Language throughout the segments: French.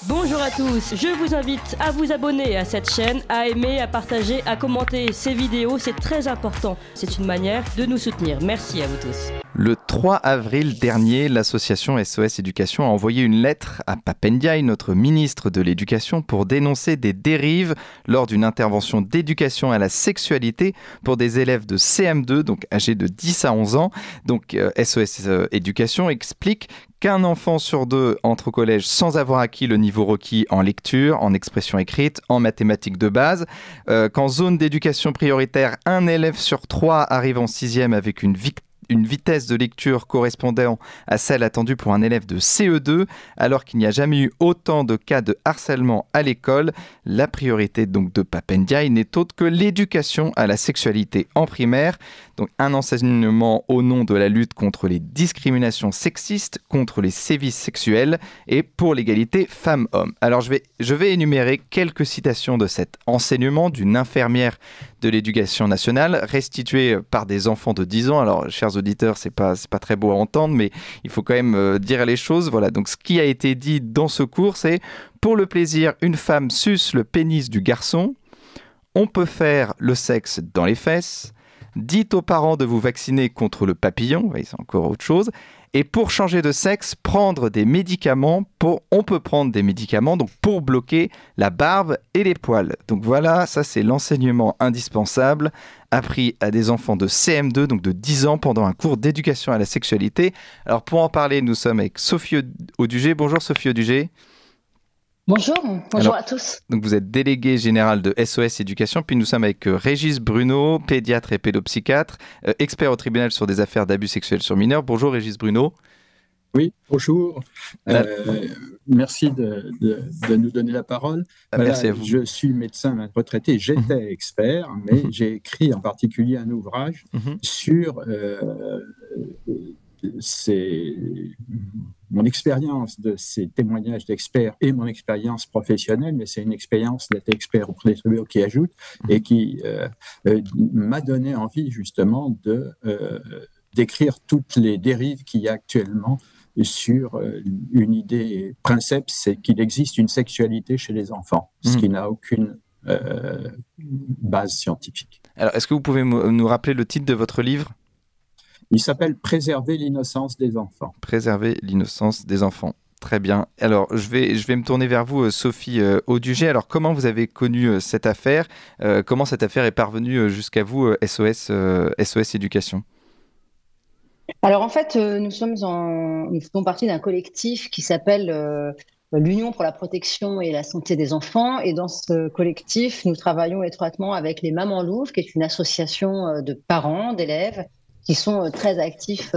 Bonjour à tous, je vous invite à vous abonner à cette chaîne, à aimer, à partager, à commenter ces vidéos, c'est très important. C'est une manière de nous soutenir. Merci à vous tous. Le 3 avril dernier, l'association SOS Éducation a envoyé une lettre à Pap Ndiaye, notre ministre de l'Éducation, pour dénoncer des dérives lors d'une intervention d'éducation à la sexualité pour des élèves de CM2, donc âgés de 10 à 11 ans. Donc SOS Éducation explique qu'un enfant sur deux entre au collège sans avoir acquis le niveau requis en lecture, en expression écrite, en mathématiques de base, qu'en zone d'éducation prioritaire, un élève sur trois arrive en sixième avec une vitesse de lecture correspondant à celle attendue pour un élève de CE2, alors qu'il n'y a jamais eu autant de cas de harcèlement à l'école. La priorité donc de Pap Ndiaye n'est autre que l'éducation à la sexualité en primaire. Donc un enseignement au nom de la lutte contre les discriminations sexistes, contre les sévices sexuels et pour l'égalité femmes-hommes. Alors je vais énumérer quelques citations de cet enseignement d'une infirmière de l'éducation nationale restituée par des enfants de 10 ans. Alors chers auditeurs, c'est pas très beau à entendre, mais il faut quand même dire les choses. Voilà, donc ce qui a été dit dans ce cours, c'est: pour le plaisir, une femme suce le pénis du garçon. On peut faire le sexe dans les fesses. Dites aux parents de vous vacciner contre le papillon, c'est encore autre chose. Et pour changer de sexe, prendre des médicaments. On peut prendre des médicaments donc pour bloquer la barbe et les poils. Donc voilà, ça c'est l'enseignement indispensable appris à des enfants de CM2, donc de 10 ans, pendant un cours d'éducation à la sexualité. Alors pour en parler, nous sommes avec Sophie Audugé. Bonjour Sophie Audugé. Bonjour à tous. Donc vous êtes déléguée générale de SOS Éducation, puis nous sommes avec Régis Bruno, pédiatre et pédopsychiatre, expert au tribunal sur des affaires d'abus sexuels sur mineurs. Bonjour Régis Bruno. Oui, bonjour. Merci de nous donner la parole. Merci à vous. Je suis médecin retraité, j'étais expert, mais j'ai écrit en particulier un ouvrage sur mon expérience de ces témoignages d'experts et mon expérience professionnelle, mais c'est une expérience d'être expert auprès des tribunaux qui ajoute et qui m'a donné envie justement d'écrire toutes les dérives qu'il y a actuellement sur une idée principe, c'est qu'il existe une sexualité chez les enfants, ce qui n'a aucune base scientifique. Alors, est-ce que vous pouvez nous rappeler le titre de votre livre ? Il s'appelle « Préserver l'innocence des enfants ». Préserver l'innocence des enfants. Très bien. Alors, je vais me tourner vers vous, Sophie Audugé. Alors, comment vous avez connu cette affaire ? Comment cette affaire est parvenue jusqu'à vous, SOS Éducation ? Alors en fait, nous faisons partie d'un collectif qui s'appelle l'Union pour la protection et la santé des enfants. Et dans ce collectif, nous travaillons étroitement avec les Mamans Louves, qui est une association de parents, d'élèves, qui sont très actifs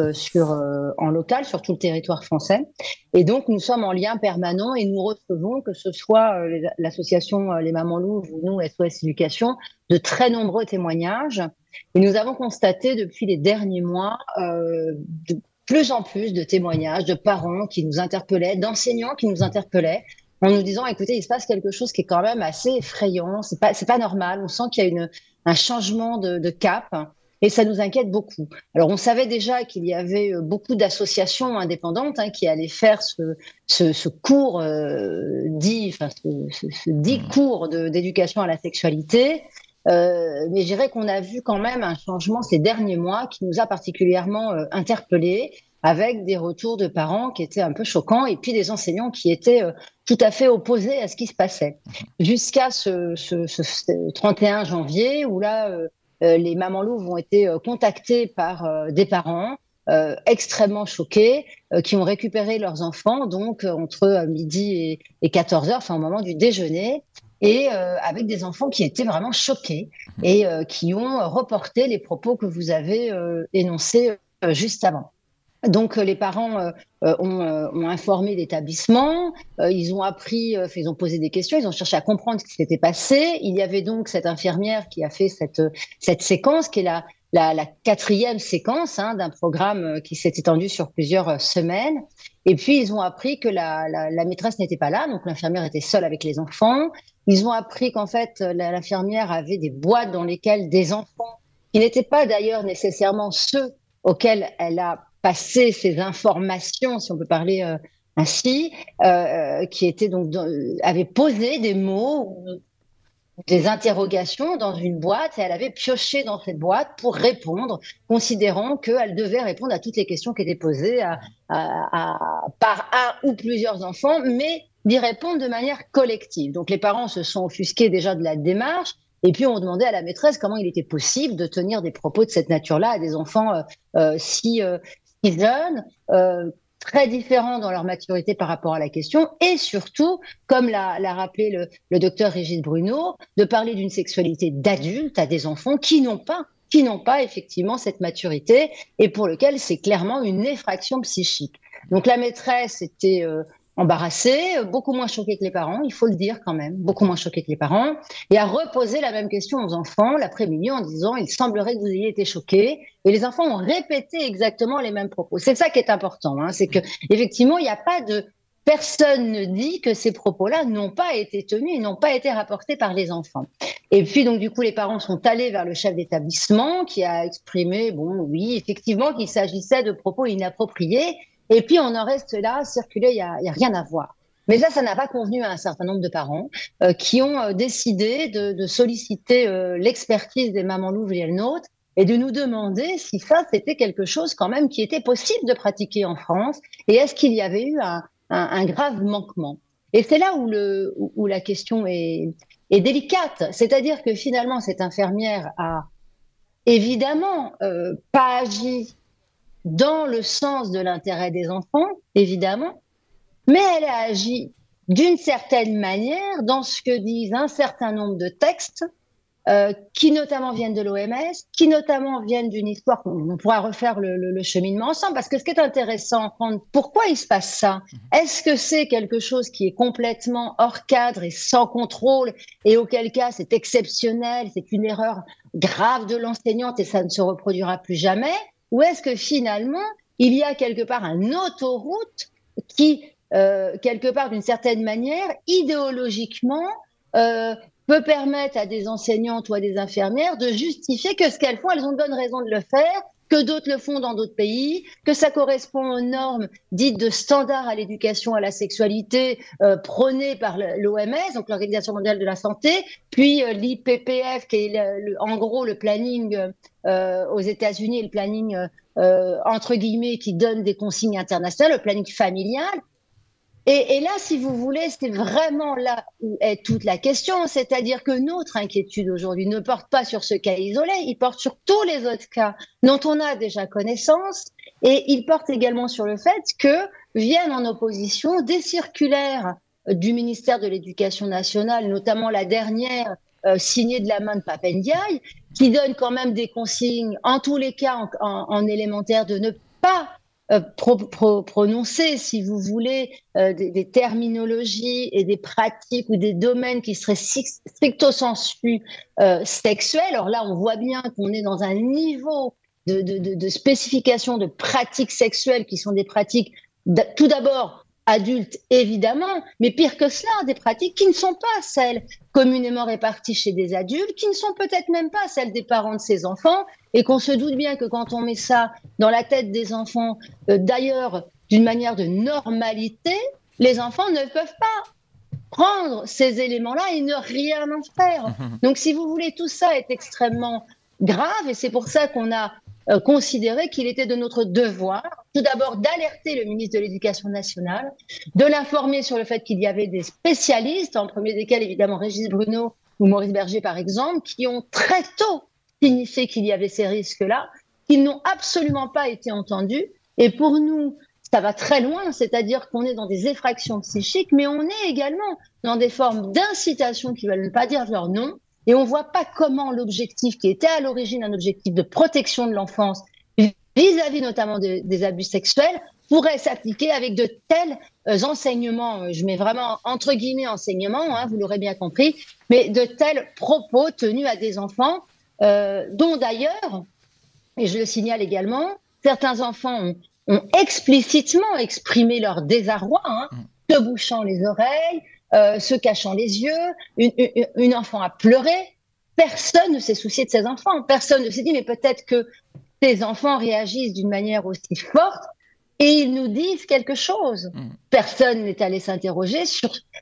en local sur tout le territoire français. Et donc, nous sommes en lien permanent et nous recevons, que ce soit l'association Les Mamans Louves ou nous, SOS Éducation, de très nombreux témoignages. Et nous avons constaté depuis les derniers mois de plus en plus de témoignages de parents qui nous interpellaient, d'enseignants qui nous interpellaient, en nous disant, écoutez, il se passe quelque chose qui est quand même assez effrayant, c'est pas normal, on sent qu'il y a un changement de cap. Et ça nous inquiète beaucoup. Alors, on savait déjà qu'il y avait beaucoup d'associations indépendantes qui allaient faire ce cours dit cours d'éducation à la sexualité. Mais je dirais qu'on a vu quand même un changement ces derniers mois qui nous a particulièrement interpellés, avec des retours de parents qui étaient un peu choquants et puis des enseignants qui étaient tout à fait opposés à ce qui se passait. Jusqu'à ce 31 janvier où là... les Mamans Louves ont été contactées par des parents extrêmement choqués qui ont récupéré leurs enfants donc entre midi et 14h, enfin au moment du déjeuner, et avec des enfants qui étaient vraiment choqués et qui ont reporté les propos que vous avez énoncés juste avant. Donc les parents ont informé l'établissement, ils ont appris, ils ont posé des questions, ils ont cherché à comprendre ce qui s'était passé. Il y avait donc cette infirmière qui a fait cette séquence, qui est la quatrième séquence d'un programme qui s'est étendu sur plusieurs semaines. Et puis ils ont appris que la maîtresse n'était pas là, donc l'infirmière était seule avec les enfants. Ils ont appris qu'en fait l'infirmière avait des boîtes dans lesquelles des enfants, qui n'étaient pas d'ailleurs nécessairement ceux auxquels elle a passer ces informations, si on peut parler ainsi, qui était donc avait posé des mots, des interrogations dans une boîte, et elle avait pioché dans cette boîte pour répondre, considérant qu'elle devait répondre à toutes les questions qui étaient posées par un ou plusieurs enfants, mais d'y répondre de manière collective. Donc les parents se sont offusqués déjà de la démarche, et puis on demandait à la maîtresse comment il était possible de tenir des propos de cette nature-là à des enfants si jeunes, très différents dans leur maturité par rapport à la question, et surtout, comme l'a rappelé le docteur Régis Bruno, de parler d'une sexualité d'adulte à des enfants qui n'ont pas effectivement cette maturité, et pour lequel c'est clairement une effraction psychique. Donc la maîtresse était embarrassée, beaucoup moins choquée que les parents, il faut le dire quand même, beaucoup moins choquée que les parents, et a reposé la même question aux enfants l'après-midi en disant « il semblerait que vous ayez été choqués ». Et les enfants ont répété exactement les mêmes propos. C'est ça qui est important, hein, c'est que effectivement, il n'y a pas de... Personne ne dit que ces propos-là n'ont pas été tenus, n'ont pas été rapportés par les enfants. Et puis, donc, du coup, les parents sont allés vers le chef d'établissement qui a exprimé, bon, oui, effectivement, qu'il s'agissait de propos inappropriés. Et puis, on en reste là, circuler, il y a rien à voir. Mais ça n'a pas convenu à un certain nombre de parents qui ont décidé de solliciter l'expertise des mamans Louvre et Nôtre et de nous demander si ça, c'était quelque chose quand même qui était possible de pratiquer en France, et est-ce qu'il y avait eu un grave manquement. Et c'est là où la question est délicate. C'est-à-dire que finalement, cette infirmière a évidemment pas agi dans le sens de l'intérêt des enfants, évidemment, mais elle a agi d'une certaine manière dans ce que disent un certain nombre de textes qui notamment viennent de l'OMS, qui notamment viennent d'une histoire, on pourra refaire le cheminement ensemble, parce que ce qui est intéressant, pourquoi il se passe ça? Est-ce que c'est quelque chose qui est complètement hors cadre et sans contrôle, et auquel cas c'est exceptionnel, c'est une erreur grave de l'enseignante et ça ne se reproduira plus jamais? Ou est-ce que finalement, il y a quelque part une autoroute qui, quelque part d'une certaine manière, idéologiquement, peut permettre à des enseignantes ou à des infirmières de justifier que ce qu'elles font, elles ont de bonnes raisons de le faire, que d'autres le font dans d'autres pays, que ça correspond aux normes dites de standards à l'éducation à la sexualité prônées par l'OMS, donc l'Organisation mondiale de la santé, puis l'IPPF, qui est en gros le planning aux États-Unis, le planning entre guillemets qui donne des consignes internationales, le planning familial. Et là, si vous voulez, c'est vraiment là où est toute la question, c'est-à-dire que notre inquiétude aujourd'hui ne porte pas sur ce cas isolé, il porte sur tous les autres cas dont on a déjà connaissance, et il porte également sur le fait que viennent en opposition des circulaires du ministère de l'Éducation nationale, notamment la dernière signée de la main de Pape Ndiaye, qui donne quand même des consignes, en tous les cas en élémentaire, de ne pas prononcer, si vous voulez, des terminologies et des pratiques ou des domaines qui seraient stricto sensu sexuels. Alors là, on voit bien qu'on est dans un niveau de spécification de pratiques sexuelles qui sont des pratiques, tout d'abord, adultes, évidemment, mais pire que cela, des pratiques qui ne sont pas celles communément réparties chez des adultes, qui ne sont peut-être même pas celles des parents de ces enfants, et qu'on se doute bien que quand on met ça dans la tête des enfants, d'ailleurs, d'une manière de normalité, les enfants ne peuvent pas prendre ces éléments-là et ne rien en faire. Donc, si vous voulez, tout ça est extrêmement grave, et c'est pour ça qu'on a considéré qu'il était de notre devoir, tout d'abord, d'alerter le ministre de l'Éducation nationale, de l'informer sur le fait qu'il y avait des spécialistes, en premier desquels, évidemment, Régis Bruno ou Maurice Berger, par exemple, qui ont très tôt signifié qu'il y avait ces risques-là, qu'ils n'ont absolument pas été entendus. Et pour nous, ça va très loin, c'est-à-dire qu'on est dans des effractions psychiques, mais on est également dans des formes d'incitation qui ne veulent pas dire leur nom. Et on ne voit pas comment l'objectif qui était à l'origine un objectif de protection de l'enfance vis-à-vis notamment des abus sexuels pourrait s'appliquer avec de tels enseignements, je mets vraiment entre guillemets enseignements, hein, vous l'aurez bien compris, mais de tels propos tenus à des enfants dont d'ailleurs, et je le signale également, certains enfants ont explicitement exprimé leur désarroi, hein, se bouchant les oreilles, se cachant les yeux, une enfant a pleuré. Personne ne s'est soucié de ces enfants. Personne ne s'est dit, mais peut-être que ces enfants réagissent d'une manière aussi forte et ils nous disent quelque chose. Personne n'est allé s'interroger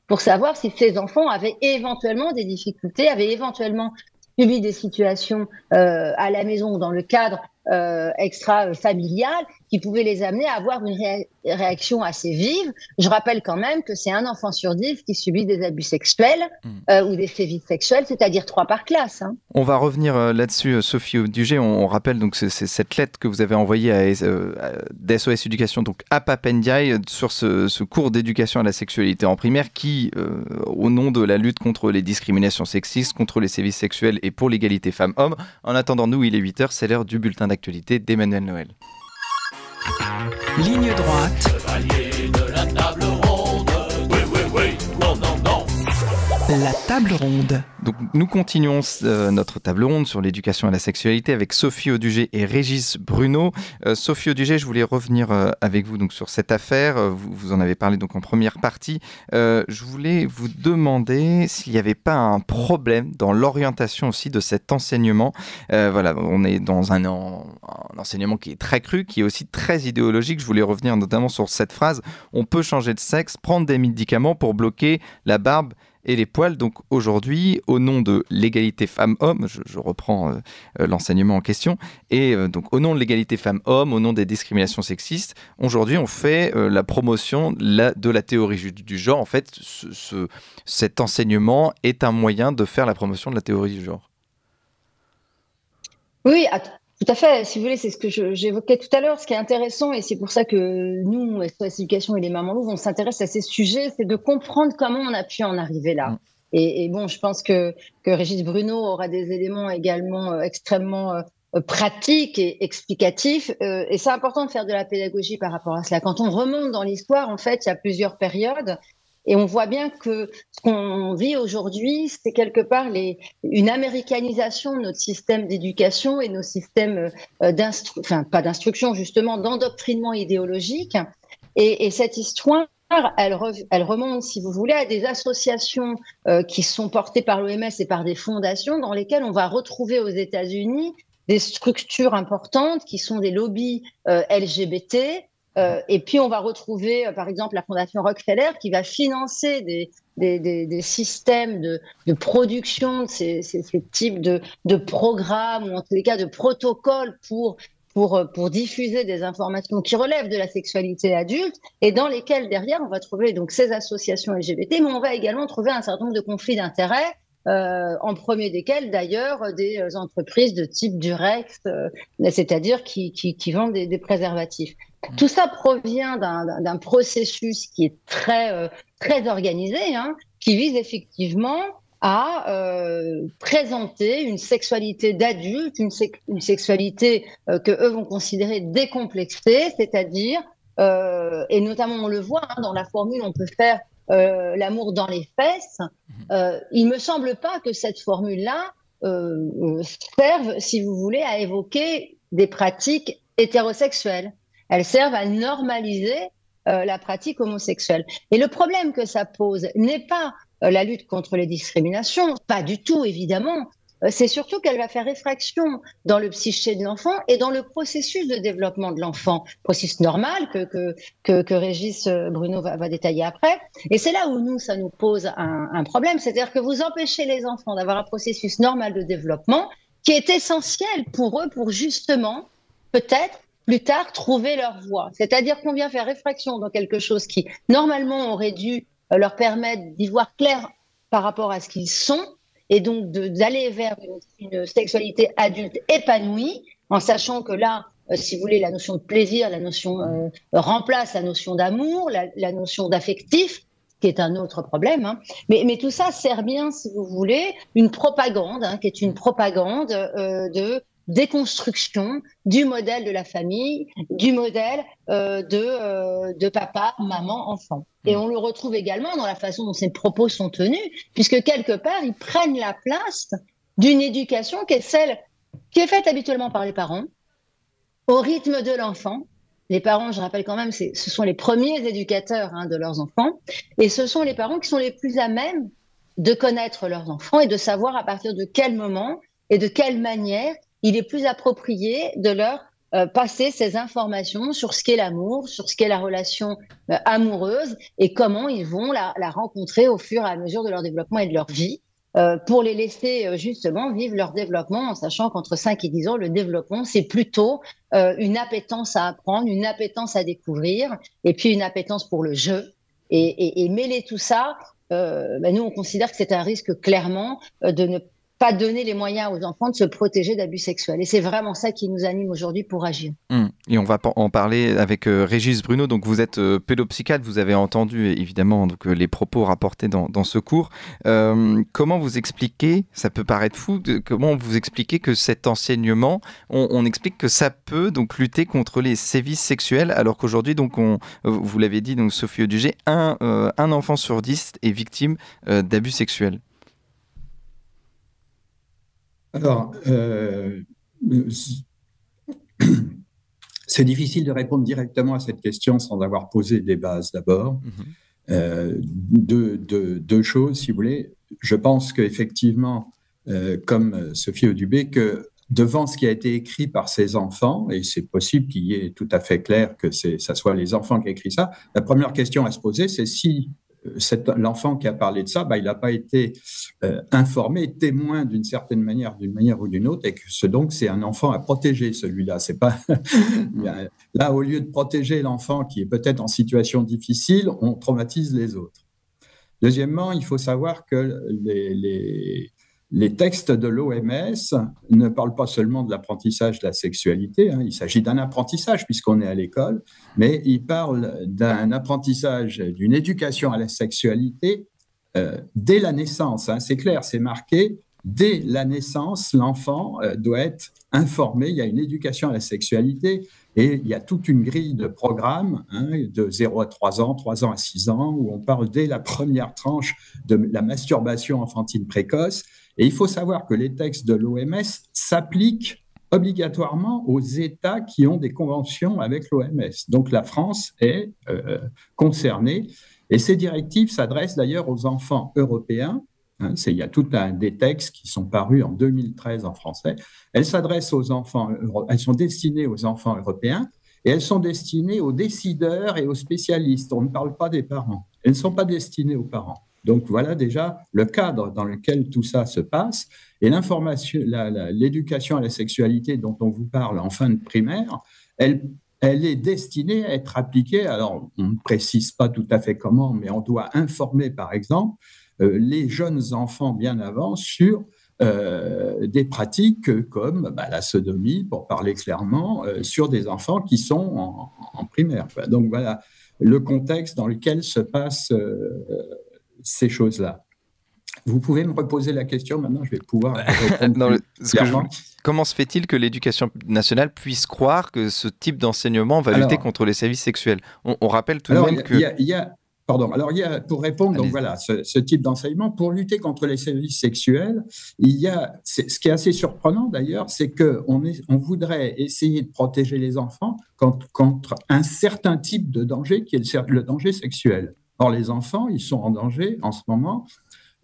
pour savoir si ces enfants avaient éventuellement des difficultés, avaient éventuellement subi des situations à la maison ou dans le cadre extra-familial qui pouvaient les amener à avoir une réaction assez vive. Je rappelle quand même que c'est 1 enfant sur 10 qui subit des abus sexuels ou des sévices sexuels, c'est-à-dire 3 par classe. Hein. On va revenir là-dessus, Sophie Audugé. On rappelle donc c'est cette lettre que vous avez envoyée d'SOS Éducation donc à Pape Ndiaye sur ce cours d'éducation à la sexualité en primaire qui, au nom de la lutte contre les discriminations sexistes, contre les sévices sexuels et pour l'égalité femmes-hommes. En attendant, nous, il est 8h, c'est l'heure du bulletin d'actualité d'Emmanuel Noël. Ligne droite. Chevalier de la table ronde. Oui, oui, oui. Non, non, non. La table ronde. Donc, nous continuons notre table ronde sur l'éducation à la sexualité avec Sophie Audugé et Régis Bruno. Sophie Audugé, je voulais revenir avec vous donc, sur cette affaire. Vous en avez parlé donc, en première partie. Je voulais vous demander s'il n'y avait pas un problème dans l'orientation aussi de cet enseignement. Voilà, on est dans un enseignement qui est très cru, qui est aussi très idéologique. Je voulais revenir notamment sur cette phrase. On peut changer de sexe, prendre des médicaments pour bloquer la barbe et les poils. Donc aujourd'hui, au nom de l'égalité femmes-hommes, je reprends l'enseignement en question, et donc au nom de l'égalité femmes-hommes, au nom des discriminations sexistes, aujourd'hui on fait la promotion de la théorie du genre. En fait, cet enseignement est un moyen de faire la promotion de la théorie du genre. Oui, tout à fait. Si vous voulez, c'est ce que j'évoquais tout à l'heure. Ce qui est intéressant, et c'est pour ça que nous, SOS Éducation et les Mamans Louves, on s'intéresse à ces sujets, c'est de comprendre comment on a pu en arriver là. Et bon, je pense que Régis Bruno aura des éléments également extrêmement pratiques et explicatifs. Et c'est important de faire de la pédagogie par rapport à cela. Quand on remonte dans l'histoire, en fait, il y a plusieurs périodes. Et on voit bien que ce qu'on vit aujourd'hui, c'est quelque part une américanisation de notre système d'éducation et nos systèmes pas d'instruction, justement, d'endoctrinement idéologique. Et cette histoire, elle remonte, si vous voulez, à des associations qui sont portées par l'OMS et par des fondations dans lesquelles on va retrouver aux États-Unis des structures importantes qui sont des lobbies LGBT. Et puis, on va retrouver, par exemple, la Fondation Rockefeller qui va financer des systèmes de production de ces types de programmes, ou en tous les cas de protocoles pour diffuser des informations qui relèvent de la sexualité adulte, et dans lesquelles, derrière, on va trouver donc ces associations LGBT, mais on va également trouver un certain nombre de conflits d'intérêts, en premier desquels, d'ailleurs, des entreprises de type Durex, c'est-à-dire qui vendent des préservatifs. Tout ça provient d'un processus qui est très organisé, hein, qui vise effectivement à présenter une sexualité d'adulte, une sexualité que eux vont considérer décomplexée, c'est-à-dire, et notamment on le voit dans la formule, on peut faire l'amour dans les fesses. Il me semble pas que cette formule-là serve, si vous voulez, à évoquer des pratiques hétérosexuelles. Elles servent à normaliser la pratique homosexuelle. Et le problème que ça pose n'est pas la lutte contre les discriminations, pas du tout, évidemment. C'est surtout qu'elle va faire effraction dans le psyché de l'enfant et dans le processus de développement de l'enfant, processus normal que Régis Bruno va détailler après. Et c'est là où nous, ça nous pose un problème, c'est-à-dire que vous empêchez les enfants d'avoir un processus normal de développement qui est essentiel pour eux, pour justement, peut-être, plus tard, trouver leur voie. C'est-à-dire qu'on vient faire effraction dans quelque chose qui, normalement, aurait dû leur permettre d'y voir clair par rapport à ce qu'ils sont, et donc d'aller vers une sexualité adulte épanouie, en sachant que là, si vous voulez, la notion de plaisir, la notion remplace la notion d'amour, la notion d'affectif, qui est un autre problème. Hein. Mais tout ça sert bien, si vous voulez, une propagande, hein, qui est une propagande de déconstruction du modèle de la famille, du modèle de papa, maman, enfant. Et on le retrouve également dans la façon dont ces propos sont tenus, puisque quelque part, ils prennent la place d'une éducation qui est celle qui est faite habituellement par les parents, au rythme de l'enfant. Les parents, je rappelle quand même, ce sont les premiers éducateurs de leurs enfants, et ce sont les parents qui sont les plus à même de connaître leurs enfants et de savoir à partir de quel moment et de quelle manière il est plus approprié de leur passer ces informations sur ce qu'est l'amour, sur ce qu'est la relation amoureuse et comment ils vont la rencontrer au fur et à mesure de leur développement et de leur vie, pour les laisser justement vivre leur développement en sachant qu'entre 5 et 10 ans, le développement, c'est plutôt une appétence à apprendre, une appétence à découvrir et puis une appétence pour le jeu. Et mêler tout ça, nous, on considère que c'est un risque clairement de ne pas donner les moyens aux enfants de se protéger d'abus sexuels. Et c'est vraiment ça qui nous anime aujourd'hui pour agir. Et on va en parler avec Régis Bruno. Donc vous êtes pédopsychiatre, vous avez entendu évidemment donc, les propos rapportés dans ce cours. Comment vous expliquez, ça peut paraître fou, comment vous expliquez que cet enseignement, on explique que ça peut donc lutter contre les sévices sexuels, alors qu'aujourd'hui, donc vous l'avez dit, donc Sophie Audugé, un enfant sur 10 est victime d'abus sexuels. Alors, c'est difficile de répondre directement à cette question sans avoir posé des bases d'abord. Deux choses, si vous voulez. Je pense qu'effectivement, comme Sophie Audubé, que devant ce qui a été écrit par ces enfants, et c'est possible qu'il y ait tout à fait clair que ça soit les enfants qui ont écrit ça, la première question à se poser, c'est si l'enfant qui a parlé de ça, il n'a pas été informé, témoin d'une certaine manière, d'une manière ou d'une autre, et que donc c'est un enfant à protéger, celui-là. C'est pas là, au lieu de protéger l'enfant qui est peut-être en situation difficile, on traumatise les autres. Deuxièmement, il faut savoir que les textes de l'OMS ne parlent pas seulement de l'apprentissage de la sexualité, il s'agit d'un apprentissage puisqu'on est à l'école, mais ils parlent d'un apprentissage, d'une éducation à la sexualité dès la naissance. C'est clair, c'est marqué, dès la naissance, l'enfant doit être informé, il y a une éducation à la sexualité et il y a toute une grille de programmes de 0 à 3 ans, 3 ans à 6 ans, où on parle dès la première tranche de la masturbation enfantine précoce. Et il faut savoir que les textes de l'OMS s'appliquent obligatoirement aux États qui ont des conventions avec l'OMS. Donc la France est concernée. Et ces directives s'adressent d'ailleurs aux enfants européens. Il y a tout des textes qui sont parus en 2013 en français. Elles s'adressent aux enfants, elles sont destinées aux enfants européens et elles sont destinées aux décideurs et aux spécialistes. On ne parle pas des parents. Elles ne sont pas destinées aux parents. Donc voilà déjà le cadre dans lequel tout ça se passe. Et l'information, l'éducation à la sexualité dont on vous parle en fin de primaire, elle est destinée à être appliquée. Alors, on ne précise pas tout à fait comment, mais on doit informer, par exemple, les jeunes enfants bien avant sur des pratiques comme la sodomie, pour parler clairement, sur des enfants qui sont en primaire. Donc voilà le contexte dans lequel se passent ces choses-là. Vous pouvez me reposer la question maintenant, je vais pouvoir répondre clairement. Comment se fait-il que l'éducation nationale puisse croire que ce type d'enseignement va lutter contre les sévices sexuels ? On rappelle tout de même que... pour répondre, donc voilà, ce type d'enseignement, pour lutter contre les sévices sexuels, ce qui est assez surprenant d'ailleurs, c'est qu'on voudrait essayer de protéger les enfants contre un certain type de danger qui est le danger sexuel. Or, les enfants, ils sont en danger en ce moment.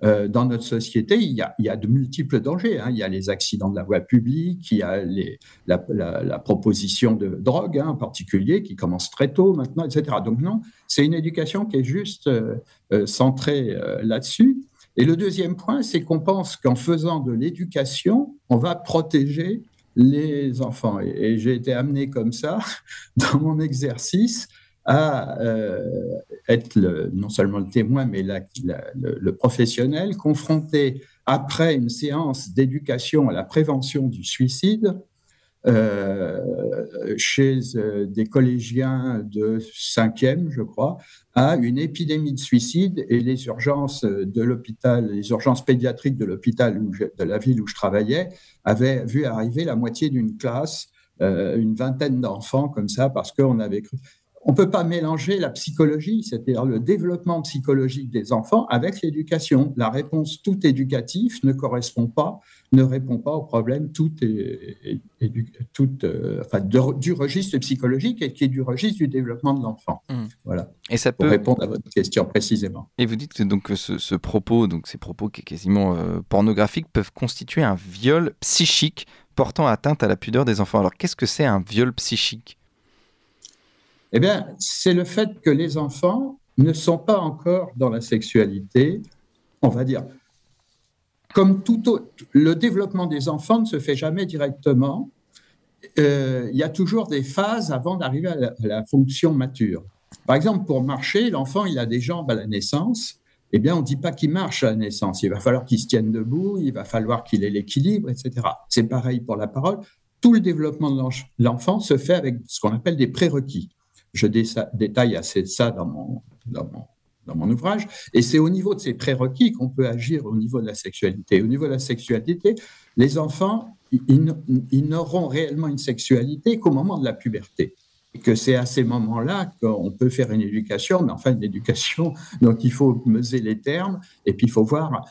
Dans notre société, il y a de multiples dangers. Il y a les accidents de la voie publique, il y a la proposition de drogue en particulier qui commence très tôt maintenant, etc. Donc non, c'est une éducation qui est juste centrée là-dessus. Et le deuxième point, c'est qu'on pense qu'en faisant de l'éducation, on va protéger les enfants. Et j'ai été amené comme ça dans mon exercice à être non seulement le témoin, mais le professionnel confronté, après une séance d'éducation à la prévention du suicide, chez des collégiens de 5e, je crois, à une épidémie de suicide, et les urgences de l'hôpital, les urgences pédiatriques de l'hôpital de la ville où je travaillais avaient vu arriver la moitié d'une classe, une vingtaine d'enfants comme ça, parce qu'on avait cru... on ne peut pas mélanger la psychologie, c'est-à-dire le développement psychologique des enfants, avec l'éducation. La réponse tout éducatif ne répond pas au problème du registre psychologique et qui est du registre du développement de l'enfant. Voilà. Et ça pour peut répondre à votre question précisément. Et vous dites que donc ce propos, donc ces propos qui est quasiment pornographiques, peuvent constituer un viol psychique portant atteinte à la pudeur des enfants. Alors qu'est-ce que c'est un viol psychique ? Eh bien, c'est le fait que les enfants ne sont pas encore dans la sexualité, on va dire. Comme tout autre, le développement des enfants ne se fait jamais directement. Il y a toujours des phases avant d'arriver à la fonction mature. Par exemple, pour marcher, l'enfant, il a des jambes à la naissance. Eh bien, on ne dit pas qu'il marche à la naissance. Il va falloir qu'il se tienne debout, il va falloir qu'il ait l'équilibre, etc. C'est pareil pour la parole. Tout le développement de l'enfant se fait avec ce qu'on appelle des prérequis. Je détaille assez ça dans mon ouvrage. Et c'est au niveau de ces prérequis qu'on peut agir au niveau de la sexualité. Au niveau de la sexualité, les enfants, ils n'auront réellement une sexualité qu'au moment de la puberté. Et que c'est à ces moments-là qu'on peut faire une éducation, mais enfin une éducation, donc il faut mesurer les termes, et puis il faut voir,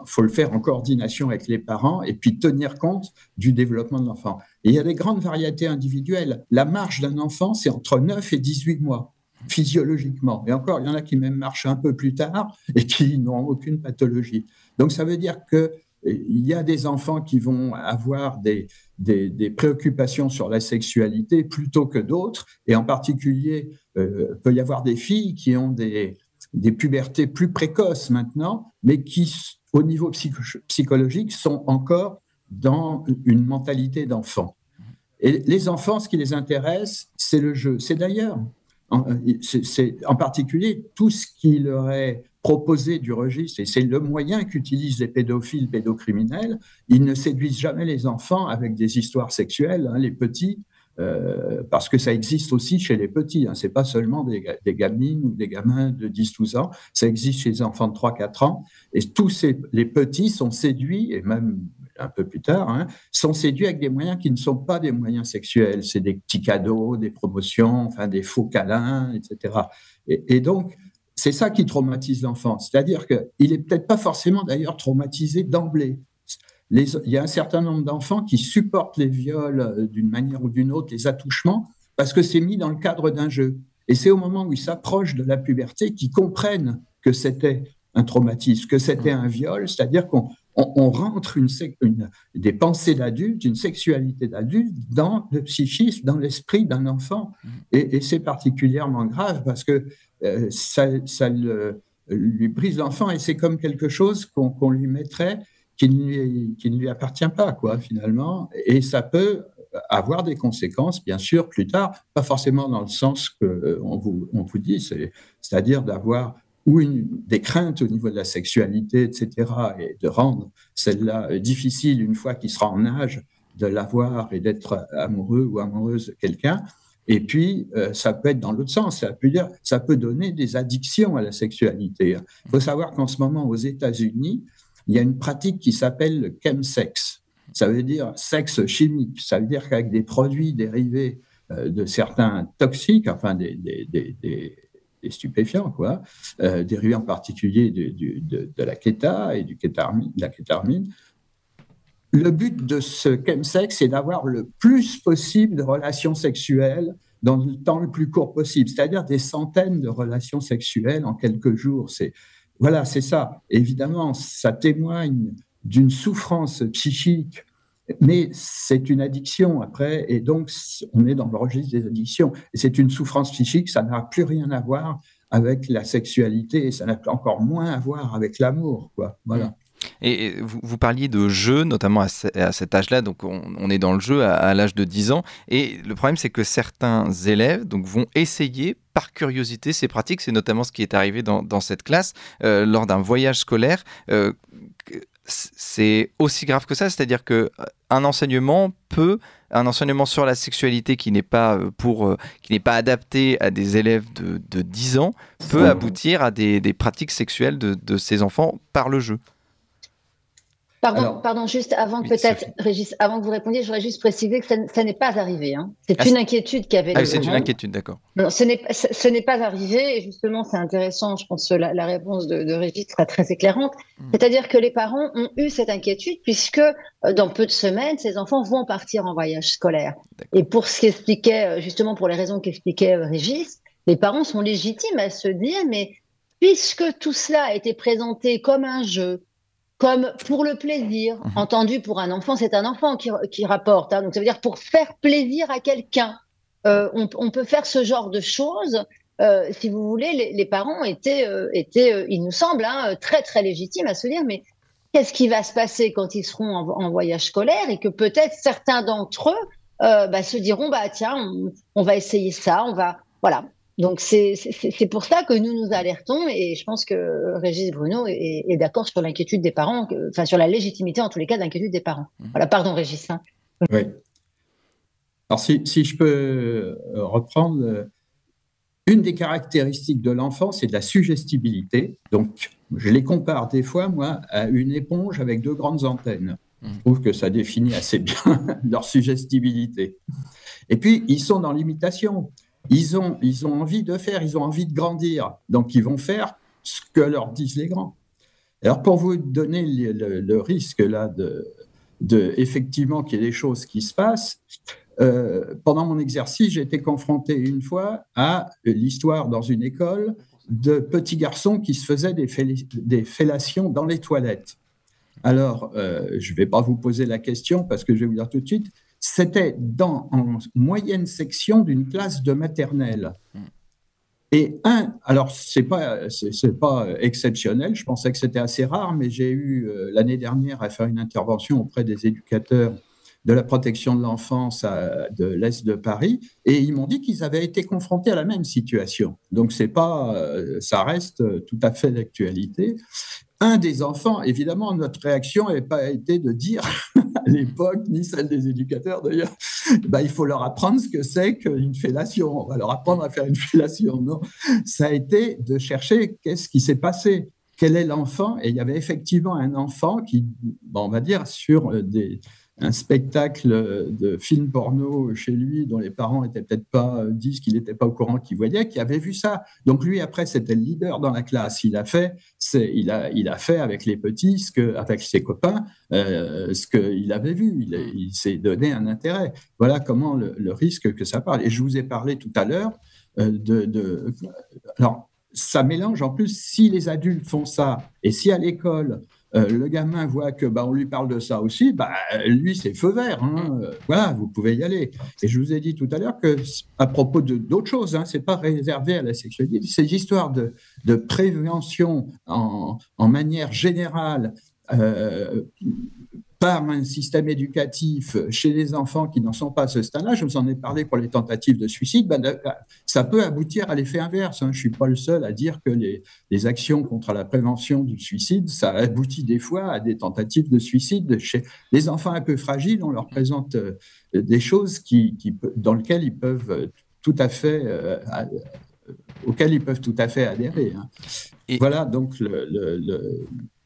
faut le faire en coordination avec les parents, et puis tenir compte du développement de l'enfant. Et il y a des grandes variétés individuelles. La marche d'un enfant, c'est entre 9 et 18 mois, physiologiquement. Et encore, il y en a qui même marchent un peu plus tard et qui n'ont aucune pathologie. Donc ça veut dire que il y a des enfants qui vont avoir des préoccupations sur la sexualité plutôt que d'autres, et en particulier, peut y avoir des filles qui ont des pubertés plus précoces maintenant, mais qui, au niveau psychologique, sont encore dans une mentalité d'enfant. Et les enfants, ce qui les intéresse, c'est le jeu. C'est d'ailleurs, en particulier, tout ce qui leur est proposé du registre, et c'est le moyen qu'utilisent les pédophiles, pédocriminels. Ils ne séduisent jamais les enfants avec des histoires sexuelles, les petits, parce que ça existe aussi chez les petits. Ce n'est pas seulement des gamines ou des gamins de 10-12 ans, ça existe chez les enfants de 3-4 ans. Et les petits sont séduits, et même un peu plus tard, sont séduits avec des moyens qui ne sont pas des moyens sexuels. C'est des petits cadeaux, des promotions, enfin des faux câlins, etc. Et donc, c'est ça qui traumatise l'enfant. C'est-à-dire qu'il n'est peut-être pas forcément d'ailleurs traumatisé d'emblée. Il y a un certain nombre d'enfants qui supportent les viols d'une manière ou d'une autre, les attouchements, parce que c'est mis dans le cadre d'un jeu. Et c'est au moment où ils s'approchent de la puberté qu'ils comprennent que c'était un traumatisme, que c'était un viol, c'est-à-dire qu'on rentre des pensées d'adulte, une sexualité d'adulte dans le psychisme, dans l'esprit d'un enfant. Et c'est particulièrement grave parce que ça lui brise l'enfant, et c'est comme quelque chose qu'on lui mettrait qui ne lui appartient pas, quoi, finalement. Et ça peut avoir des conséquences, bien sûr, plus tard, pas forcément dans le sens qu'on vous dit, c'est-à-dire d'avoir des craintes au niveau de la sexualité, etc., et de rendre celle-là difficile une fois qu'il sera en âge de l'avoir et d'être amoureux ou amoureuse de quelqu'un. Et puis, ça peut être dans l'autre sens, ça peut donner des addictions à la sexualité. Il faut savoir qu'en ce moment, aux États-Unis, il y a une pratique qui s'appelle le chemsex. Ça veut dire sexe chimique. Ça veut dire qu'avec des produits dérivés de certains toxiques, enfin des stupéfiants, quoi, dérivés en particulier de la kéta et de la kétamine. Le but de ce chemsex, c'est d'avoir le plus possible de relations sexuelles dans le temps le plus court possible, c'est-à-dire des centaines de relations sexuelles en quelques jours. Voilà, c'est ça. Évidemment, ça témoigne d'une souffrance psychique, mais c'est une addiction après, et donc on est dans le registre des addictions. Et c'est une souffrance psychique, ça n'a plus rien à voir avec la sexualité, et ça n'a encore moins à voir avec l'amour, quoi. Voilà. Et vous parliez de jeu, notamment à cet âge-là, donc on est dans le jeu à l'âge de 10 ans, et le problème c'est que certains élèves donc, vont essayer par curiosité ces pratiques, c'est notamment ce qui est arrivé dans cette classe, lors d'un voyage scolaire. C'est aussi grave que ça, c'est-à-dire qu'un enseignement sur la sexualité qui n'est pas adapté à des élèves de 10 ans peut aboutir à des pratiques sexuelles de ces enfants par le jeu. Pardon, juste avant Oui, peut-être, Sophie. Régis, avant que vous répondiez, je voudrais juste préciser que ça n'est pas arrivé. Hein. C'est Ah, une inquiétude qu'avait Ah, les c'est une parents. inquiétude, d'accord. Non, ce n'est pas arrivé, et justement, c'est intéressant, je pense que la réponse de Régis sera très éclairante. C'est-à-dire que les parents ont eu cette inquiétude, puisque dans peu de semaines, ces enfants vont partir en voyage scolaire. D'accord. Et pour ce qu'expliquait, justement pour les raisons qu'expliquait Régis, les parents sont légitimes à se dire, mais puisque tout cela a été présenté comme un jeu, comme pour le plaisir, entendu pour un enfant, c'est un enfant qui rapporte, hein, donc ça veut dire pour faire plaisir à quelqu'un. On peut faire ce genre de choses. Si vous voulez, les parents étaient, il nous semble, hein, très très légitimes à se dire, mais qu'est-ce qui va se passer quand ils seront en voyage scolaire, et que peut-être certains d'entre eux se diront, bah tiens, on va essayer ça, voilà. Donc c'est pour ça que nous alertons, et je pense que Régis Bruno est d'accord sur l'inquiétude des parents, enfin sur la légitimité en tous les cas de l'inquiétude des parents. Voilà, pardon Régis. Hein. Oui. Alors si je peux reprendre, une des caractéristiques de l'enfant, c'est de la suggestibilité. Donc je les compare des fois, moi, à une éponge avec 2 grandes antennes. Je trouve que ça définit assez bien leur suggestibilité. Et puis, ils sont dans l'imitation. Ils ont envie de faire, ils ont envie de grandir. Donc, ils vont faire ce que leur disent les grands. Alors, pour vous donner le risque là effectivement qu'il y ait des choses qui se passent, pendant mon exercice, j'ai été confronté une fois à l'histoire dans une école de petits garçons qui se faisaient des fellations dans les toilettes. Alors, je ne vais pas vous poser la question parce que je vais vous dire tout de suite, c'était en moyenne section d'une classe de maternelle. Et alors c'est pas exceptionnel, je pensais que c'était assez rare, mais j'ai eu l'année dernière à faire une intervention auprès des éducateurs de la protection de l'enfance de l'Est de Paris, et ils m'ont dit qu'ils avaient été confrontés à la même situation. Donc ça reste tout à fait d'actualité. Un des enfants, évidemment, notre réaction n'avait pas été de dire à l'époque, ni celle des éducateurs d'ailleurs, il faut leur apprendre ce que c'est qu'une fellation. On va leur apprendre à faire une fellation. Non, ça a été de chercher qu'est-ce qui s'est passé, quel est l'enfant. Et il y avait effectivement un enfant qui, on va dire, sur un spectacle de film porno chez lui, dont les parents n'étaient peut-être pas, disent qu'il n'était pas au courant, qu'il voyait, qui avait vu ça. Donc lui, après, c'était le leader dans la classe. Il a fait avec les petits, avec ses copains, ce qu'il avait vu. Il s'est donné un intérêt. Voilà comment le risque que ça parle. Et je vous ai parlé tout à l'heure alors, ça mélange en plus, si les adultes font ça, et si à l'école, le gamin voit que on lui parle de ça aussi, lui, c'est feu vert. Hein. Voilà, vous pouvez y aller. Et je vous ai dit tout à l'heure que, à propos d'autres choses, hein, ce n'est pas réservé à la sexualité, c'est l'histoire de prévention en manière générale, par un système éducatif chez les enfants qui n'en sont pas à ce stade-là. Je vous en ai parlé pour les tentatives de suicide. Ça peut aboutir à l'effet inverse. Hein. Je ne suis pas le seul à dire que les actions contre la prévention du suicide, ça aboutit des fois à des tentatives de suicide. Chez les enfants un peu fragiles, on leur présente des choses dans lesquelles ils peuvent tout à fait... auxquelles ils peuvent tout à fait adhérer. Hein. Voilà donc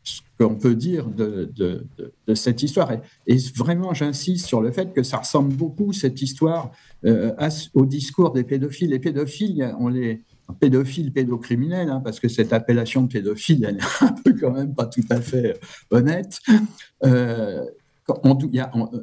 ce qu'on peut dire de cette histoire. Et vraiment, j'insiste sur le fait que ça ressemble beaucoup, cette histoire, au discours des pédophiles. Les pédophiles, pédophiles, pédocriminels, hein, parce que cette appellation de pédophile, elle est un peu quand même pas tout à fait honnête. Il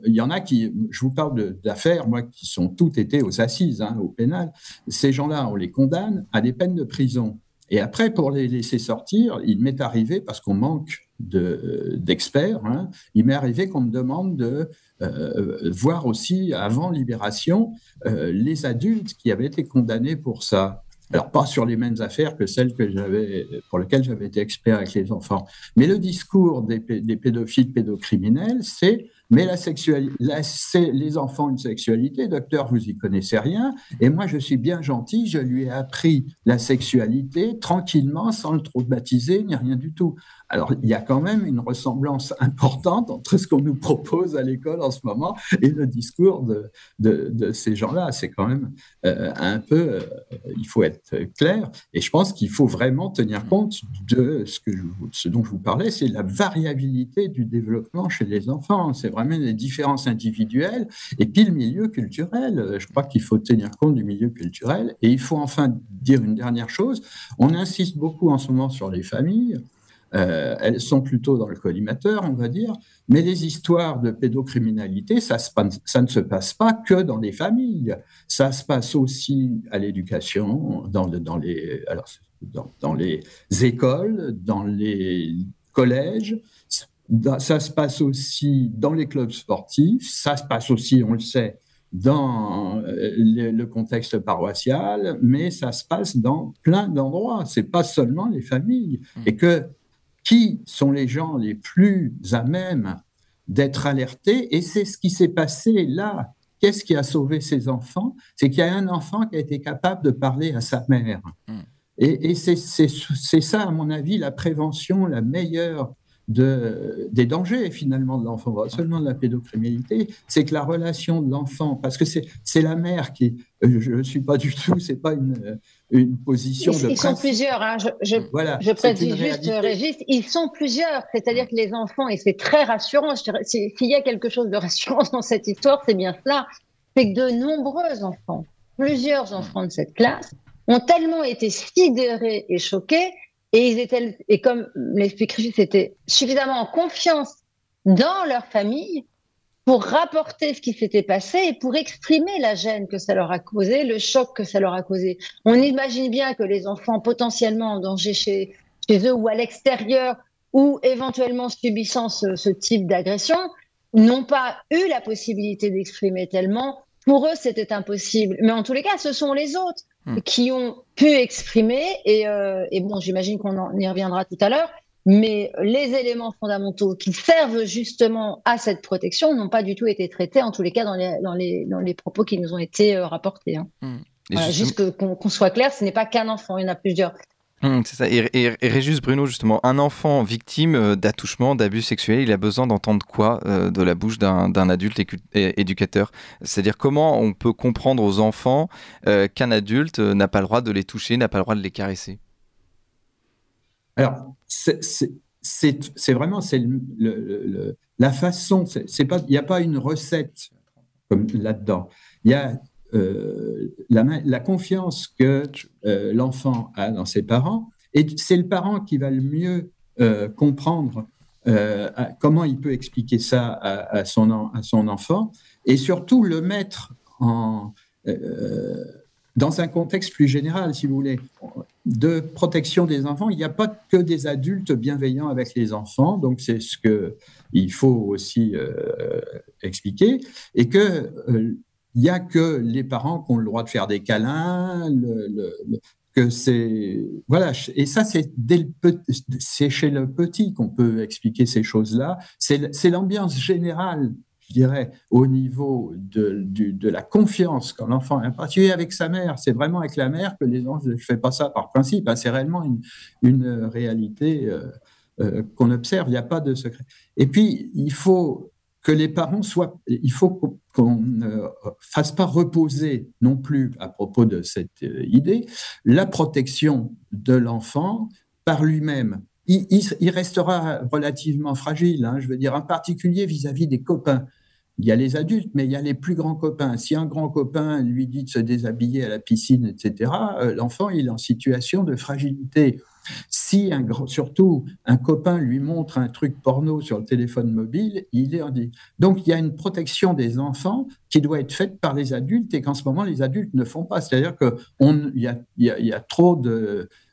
y en a qui, je vous parle d'affaires, moi, qui sont toutes été aux assises, hein, au pénal. Ces gens-là, on les condamne à des peines de prison. Et après, pour les laisser sortir, il m'est arrivé, parce qu'on manque d'experts, hein, il m'est arrivé qu'on me demande de voir aussi, avant libération, les adultes qui avaient été condamnés pour ça. Alors, pas sur les mêmes affaires que celles pour lesquelles j'avais été expert avec les enfants. Mais le discours des pédophiles, pédocriminels, c'est « mais les enfants ont une sexualité, docteur, vous y connaissez rien, et moi je suis bien gentil, je lui ai appris la sexualité tranquillement, sans le traumatiser, ni rien du tout. » Alors, il y a quand même une ressemblance importante entre ce qu'on nous propose à l'école en ce moment et le discours de ces gens-là. C'est quand même un peu, il faut être clair, et je pense qu'il faut vraiment tenir compte de ce dont je vous parlais, c'est la variabilité du développement chez les enfants. C'est vraiment les différences individuelles et puis le milieu culturel. Je crois qu'il faut tenir compte du milieu culturel. Et il faut enfin dire une dernière chose. On insiste beaucoup en ce moment sur les familles. Elles sont plutôt dans le collimateur, on va dire, mais les histoires de pédocriminalité, ça ne se passe pas que dans les familles, ça se passe aussi à l'éducation, dans les écoles, dans les collèges, ça se passe aussi dans les clubs sportifs, ça se passe aussi, on le sait, dans le contexte paroissial, mais ça se passe dans plein d'endroits, c'est pas seulement les familles, et que qui sont les gens les plus à même d'être alertés. Et c'est ce qui s'est passé là. Qu'est-ce qui a sauvé ces enfants? C'est qu'il y a un enfant qui a été capable de parler à sa mère. Et c'est ça, à mon avis, la prévention la meilleure des dangers, finalement, de l'enfant, pas seulement de la pédocriminalité, c'est que la relation de l'enfant, parce que c'est la mère qui... je ne suis pas du tout, c'est pas une position de principe. Ils sont plusieurs, hein. Je précise juste, Régis, ils sont plusieurs, c'est-à-dire que les enfants, et c'est très rassurant, s'il y a quelque chose de rassurant dans cette histoire, c'est bien cela, c'est que de nombreux enfants, plusieurs enfants de cette classe, ont tellement été sidérés et choqués, et comme l'explique Régis, étaient suffisamment en confiance dans leur famille pour rapporter ce qui s'était passé et pour exprimer la gêne que ça leur a causé, le choc que ça leur a causé. On imagine bien que les enfants potentiellement en danger chez eux ou à l'extérieur ou éventuellement subissant ce type d'agression n'ont pas eu la possibilité d'exprimer tellement. Pour eux, c'était impossible. Mais en tous les cas, ce sont les autres qui ont pu exprimer. Et bon, j'imagine qu'on y reviendra tout à l'heure. Mais les éléments fondamentaux qui servent justement à cette protection n'ont pas du tout été traités, en tous les cas dans les propos qui nous ont été rapportés. Hein. Voilà, juste qu'on soit clair, ce n'est pas qu'un enfant, il y en a plusieurs. C'est ça. Et Régis Bruno, justement, un enfant victime d'attouchement, d'abus sexuels, il a besoin d'entendre quoi de la bouche d'un adulte éducateur? C'est-à-dire comment on peut comprendre aux enfants qu'un adulte n'a pas le droit de les toucher, n'a pas le droit de les caresser? Alors, c'est vraiment la façon. Il n'y a pas une recette comme là-dedans. Il y a la confiance que l'enfant a dans ses parents, et c'est le parent qui va le mieux comprendre comment il peut expliquer ça à son enfant, et surtout le mettre dans un contexte plus général, si vous voulez, de protection des enfants. Il n'y a pas que des adultes bienveillants avec les enfants, donc c'est ce qu'il faut aussi expliquer, et que il n'y a que les parents qui ont le droit de faire des câlins, que c'est... Voilà, et ça, c'est chez le petit qu'on peut expliquer ces choses-là. C'est l'ambiance générale, je dirais, au niveau de la confiance quand l'enfant est en particulier avec sa mère. C'est vraiment avec la mère que les enfants, je ne fais pas ça par principe, hein, c'est réellement une réalité qu'on observe, il n'y a pas de secret. Et puis, il faut que les parents il faut qu'on ne fasse pas reposer non plus, à propos de cette idée, la protection de l'enfant par lui-même. Il restera relativement fragile, hein, je veux dire, en particulier vis-à-vis des copains. Il y a les adultes, mais il y a les plus grands copains. Si un grand copain lui dit de se déshabiller à la piscine, etc., l'enfant, il est en situation de fragilité. Si surtout un copain lui montre un truc porno sur le téléphone mobile, il est en danger. Donc il y a une protection des enfants qui doit être faite par les adultes et qu'en ce moment les adultes ne font pas. C'est-à-dire qu'il y a trop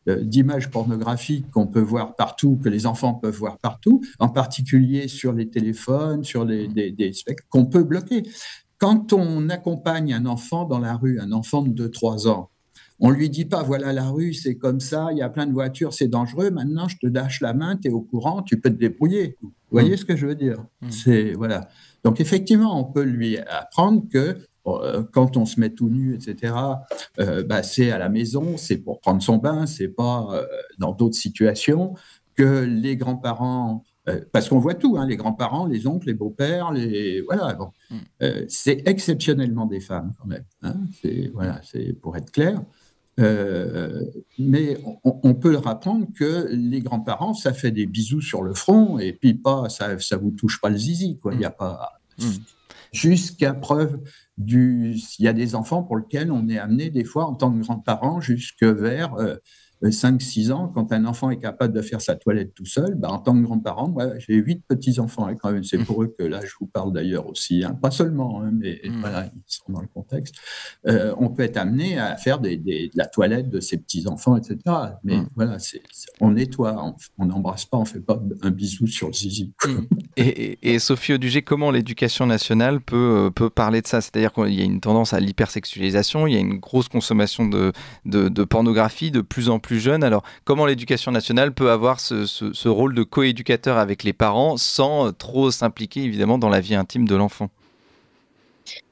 d'images pornographiques qu'on peut voir partout, que les enfants peuvent voir partout, en particulier sur les téléphones, sur des specs qu'on peut bloquer. Quand on accompagne un enfant dans la rue, un enfant de 2-3 ans, on ne lui dit pas, voilà, la rue, c'est comme ça, il y a plein de voitures, c'est dangereux, maintenant je te lâche la main, tu es au courant, tu peux te débrouiller. Vous voyez ce que je veux dire? Voilà. Donc effectivement, on peut lui apprendre que quand on se met tout nu, etc., c'est à la maison, c'est pour prendre son bain, c'est pas dans d'autres situations, que les grands-parents, parce qu'on voit tout, hein, les grands-parents, les oncles, les beaux-pères, voilà, bon. C'est exceptionnellement des femmes quand même, hein, c'est pour être clair. Mais on peut leur apprendre que les grands-parents, ça fait des bisous sur le front et puis pas, ça vous touche pas le zizi, quoi. Il y a pas, jusqu'à preuve il y a des enfants pour lesquels on est amené des fois en tant que grands-parents jusque vers 5-6 ans, quand un enfant est capable de faire sa toilette tout seul, en tant que grand-parent, moi, j'ai 8 petits-enfants, hein, quand même. C'est pour eux que là, je vous parle d'ailleurs aussi. Hein. Pas seulement, hein, mais voilà, ils sont dans le contexte. On peut être amené à faire de la toilette de ses petits-enfants, etc. Mais voilà, on nettoie, on n'embrasse pas, on ne fait pas un bisou sur le zizi. Et Sophie Audugé, comment l'éducation nationale peut parler de ça? C'est-à-dire qu'il y a une tendance à l'hypersexualisation, il y a une grosse consommation de pornographie de plus en plus jeune. Alors, comment l'éducation nationale peut avoir ce rôle de coéducateur avec les parents sans trop s'impliquer, évidemment, dans la vie intime de l'enfant?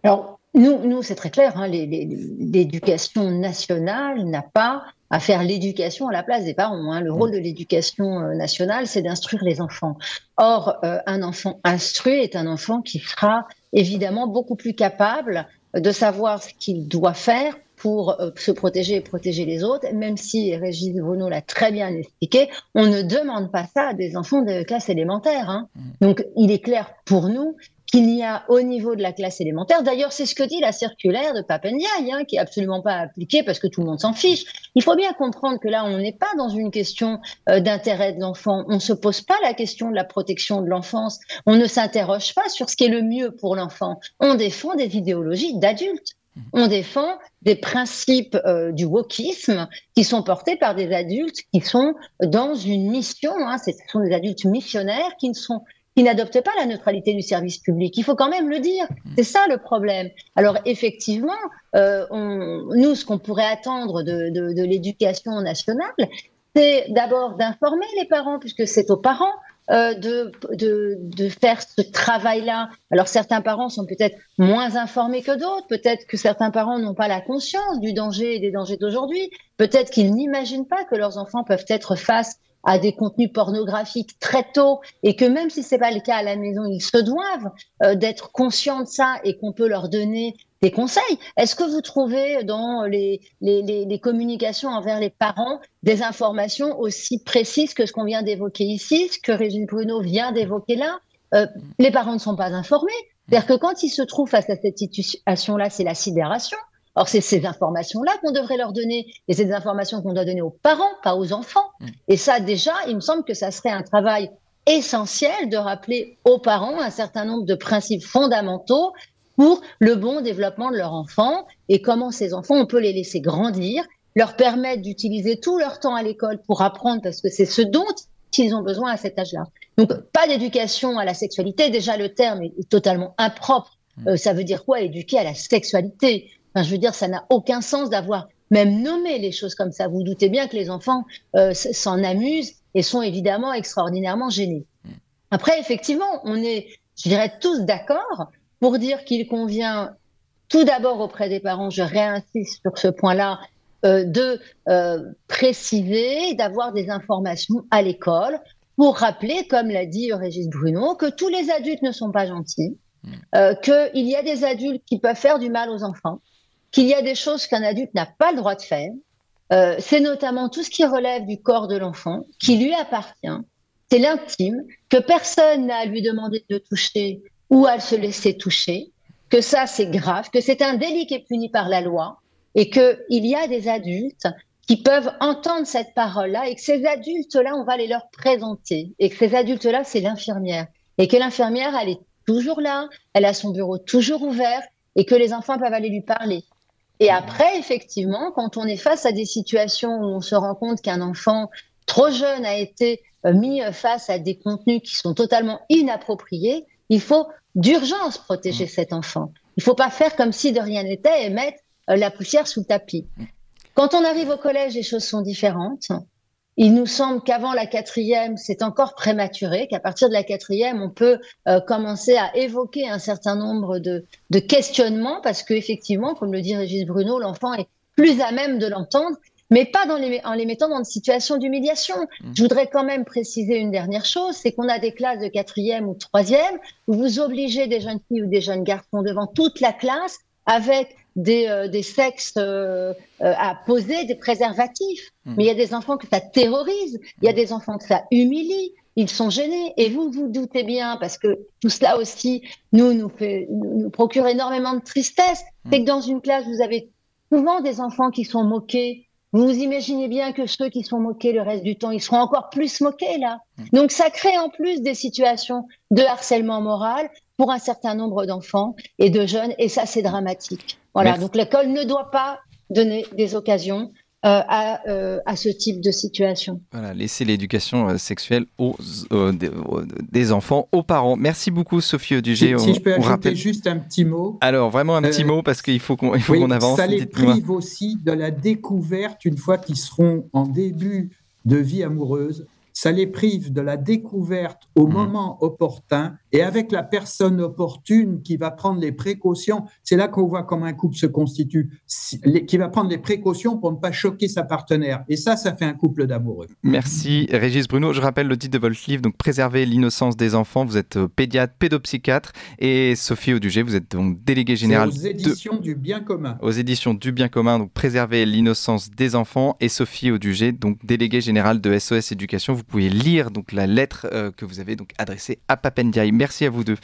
Alors, nous c'est très clair, hein, l'éducation nationale n'a pas à faire l'éducation à la place des parents. Hein. Le rôle de l'éducation nationale, c'est d'instruire les enfants. Or, un enfant instruit est un enfant qui sera évidemment beaucoup plus capable de savoir ce qu'il doit faire pour se protéger et protéger les autres, même si Régis Bruno l'a très bien expliqué, on ne demande pas ça à des enfants de classe élémentaire. Hein. Donc, il est clair pour nous qu'il y a au niveau de la classe élémentaire, d'ailleurs c'est ce que dit la circulaire de Pape Ndiaye, hein, qui est absolument pas appliquée parce que tout le monde s'en fiche. Il faut bien comprendre que là on n'est pas dans une question d'intérêt de l'enfant, on se pose pas la question de la protection de l'enfance, on ne s'interroge pas sur ce qui est le mieux pour l'enfant, on défend des idéologies d'adultes. On défend des principes du wokisme qui sont portés par des adultes qui sont dans une mission, hein, ce sont des adultes missionnaires qui n'adoptent pas la neutralité du service public. Il faut quand même le dire. C'est ça le problème. Alors effectivement, nous, ce qu'on pourrait attendre de l'éducation nationale, c'est d'abord d'informer les parents, puisque c'est aux parents de faire ce travail-là. Alors certains parents sont peut-être moins informés que d'autres, peut-être que certains parents n'ont pas la conscience du danger et des dangers d'aujourd'hui, peut-être qu'ils n'imaginent pas que leurs enfants peuvent être face à des contenus pornographiques très tôt et que même si c'est pas le cas à la maison, ils se doivent d'être conscients de ça et qu'on peut leur donner des conseils. Est-ce que vous trouvez dans les communications envers les parents des informations aussi précises que ce qu'on vient d'évoquer ici, ce que Régis Bruno vient d'évoquer là? Les parents ne sont pas informés. C'est-à-dire que quand ils se trouvent face à cette situation-là, c'est la sidération. Or, c'est ces informations-là qu'on devrait leur donner, et c'est des informations qu'on doit donner aux parents, pas aux enfants. Et ça, déjà, il me semble que ça serait un travail essentiel de rappeler aux parents un certain nombre de principes fondamentaux pour le bon développement de leur enfant, et comment ces enfants, on peut les laisser grandir, leur permettre d'utiliser tout leur temps à l'école pour apprendre, parce que c'est ce dont ils ont besoin à cet âge-là. Donc, pas d'éducation à la sexualité, déjà le terme est totalement impropre. Ça veut dire quoi, éduquer à la sexualité? Enfin, je veux dire, ça n'a aucun sens d'avoir même nommé les choses comme ça. Vous, vous doutez bien que les enfants s'en amusent et sont évidemment extraordinairement gênés. Après, effectivement, on est, je dirais, tous d'accord pour dire qu'il convient tout d'abord auprès des parents, je réinsiste sur ce point-là, de préciser, d'avoir des informations à l'école pour rappeler, comme l'a dit Régis Bruno, que tous les adultes ne sont pas gentils, qu'il y a des adultes qui peuvent faire du mal aux enfants, qu'il y a des choses qu'un adulte n'a pas le droit de faire. C'est notamment tout ce qui relève du corps de l'enfant, qui lui appartient. C'est l'intime, que personne n'a à lui demander de toucher ou à se laisser toucher, que ça c'est grave, que c'est un délit qui est puni par la loi, et qu'il y a des adultes qui peuvent entendre cette parole-là, et que ces adultes-là, on va les leur présenter, et que ces adultes-là, c'est l'infirmière, et que l'infirmière, elle est toujours là, elle a son bureau toujours ouvert, et que les enfants peuvent aller lui parler. Et après, effectivement, quand on est face à des situations où on se rend compte qu'un enfant trop jeune a été mis face à des contenus qui sont totalement inappropriés, il faut d'urgence protéger cet enfant. Il ne faut pas faire comme si de rien n'était et mettre la poussière sous le tapis. Quand on arrive au collège, les choses sont différentes. Il nous semble qu'avant la 4e, c'est encore prématuré, qu'à partir de la 4e, on peut commencer à évoquer un certain nombre de questionnements, parce qu'effectivement, comme le dit Régis Bruno, l'enfant est plus à même de l'entendre. mais pas en les mettant dans une situation d'humiliation. Je voudrais quand même préciser une dernière chose, c'est qu'on a des classes de 4e ou 3e où vous obligez des jeunes filles ou des jeunes garçons devant toute la classe avec des sexes à poser des préservatifs. Mais il y a des enfants que ça terrorise, il y a des enfants que ça humilie, ils sont gênés. Et vous doutez bien, parce que tout cela aussi nous procure énormément de tristesse, c'est que dans une classe, vous avez souvent des enfants qui sont moqués. Vous imaginez bien que ceux qui sont moqués le reste du temps, ils seront encore plus moqués là. Donc ça crée en plus des situations de harcèlement moral pour un certain nombre d'enfants et de jeunes, et ça c'est dramatique. Voilà, donc l'école ne doit pas donner des occasions à ce type de situation. Voilà, laisser l'éducation sexuelle des enfants aux parents. Merci beaucoup Sophie Audugé. Si je peux ajouter juste un petit mot. Alors vraiment un petit mot parce qu'il faut qu'on avance. Ça les prive aussi de la découverte une fois qu'ils seront en début de vie amoureuse. Ça les prive de la découverte au moment opportun et avec la personne opportune qui va prendre les précautions. C'est là qu'on voit comment un couple se constitue, qui va prendre les précautions pour ne pas choquer sa partenaire. Et ça fait un couple d'amoureux. Merci Régis Bruno. Je rappelle le titre de votre livre, donc Préserver l'innocence des enfants. Vous êtes pédiatre, pédopsychiatre, et Sophie Audugé, vous êtes donc déléguée générale aux éditions du Bien commun. Aux éditions du Bien commun, donc Préserver l'innocence des enfants, et Sophie Audugé, donc déléguée générale de SOS Éducation. Vous pouvez lire donc la lettre que vous avez donc adressée à Pap Ndiaye. Merci à vous deux.